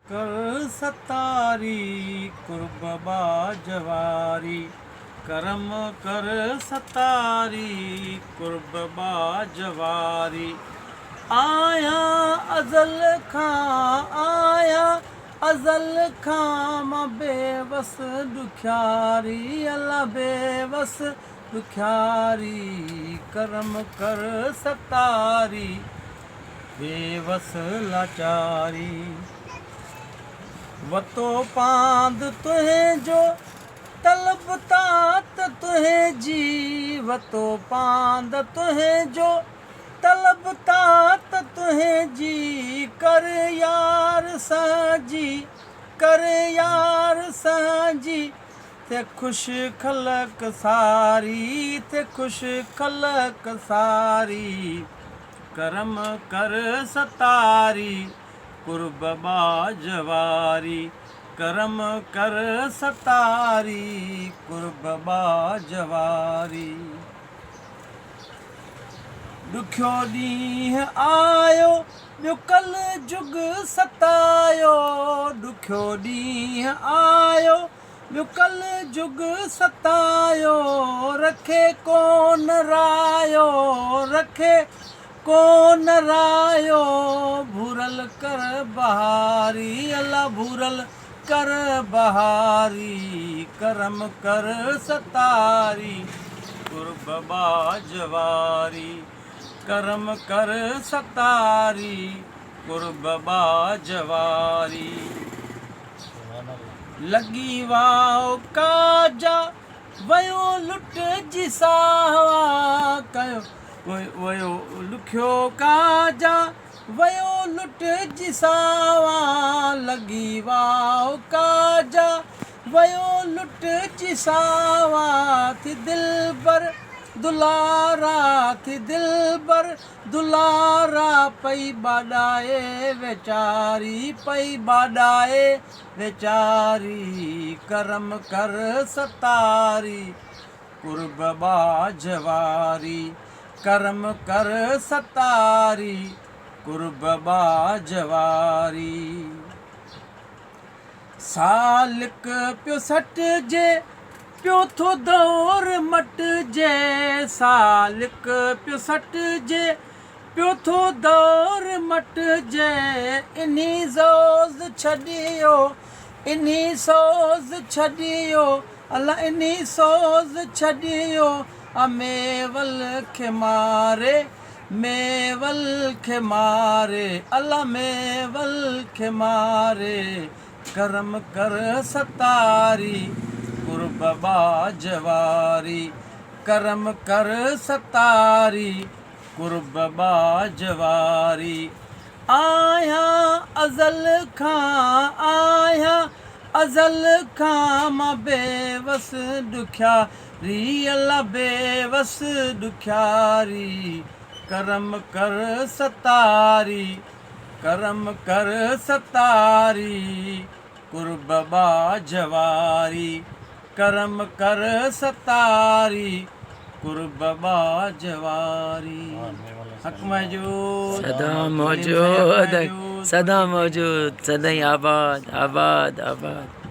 कर सतारी कुर्ब बाजवारी, करम कर सतारी कुर्ब बाजवारी। आया अज़ल खां मां बेवस ॾुखियारी, अल्लाह बेवस ॾुखियारी। करम कर सतारी बेवस लाचारी। वतो पांद तुंहिंजो तलब तात तुंहिंजी, वतो पांद तुंहिंजो तलब तात तुंहिंजी। कर यार साजी, कर यार साजी, ते खुश खलक सारी, ते खुश खलक सारी। करम कर सतारी कुर्ब बाजवारी, करम कर सतारी कुर्ब बाजवारी। ॾुखियो ॾींहुं आयो ॿियो कल जुग सतायो, ॾुखियो ॾींहुं आयो ॿियो कल जुग सतायो। रखे कोन रायो, रखे कोन रायो, भूरल कर बहारी, अल्लाह भूरल कर बहारी। करम कर सतारी कुर्ब बाजवारी, करम कर सतारी कुर्ब बाजवारी। लगी वाओ काजा वयो लुट जी सावा, कयो वयो लुखियो काजा वयो लुट जी सावा। लगी वाओ काजा वयो लुट जी सावा। थी दिलबर दुलारा, थी दिलबर दुलारा, पई बाॾाए वेचारी, पई बाॾाए वेचारी। करम कर सतारी कुर्ब बाजवारी, करम कर सतारी कुर्ब बाजवारी। सालिक पियो सटिजे पियो थो दौर मटिजे, सालिक पियो सटिजे पियो थो दौर मटिजे। इन्ही सोज़ छॾियो, इन्ही सोज़ छॾियो, अल्लाह इन्ही सोज़ छॾियो। मेवल खे मारे, मेवल खे मारे, अल्लाह मेवल खे मारे। करम कर सतारी कुर्ब बाजवारी, करम कर सतारी कुर्ब बाजवारी। आया अज़ल खां मां बेवस ॾुखियारी, अल्लाह बेवस ॾुखियारी। करम कर सतारी, करम कर सतारी कुर्ब बाजवारी, करम कर सतारी कुर्ब बाजवारी। हक महजूद सदा मौजूद, सदा मौजूद, सदा आबाद आबाद आबाद।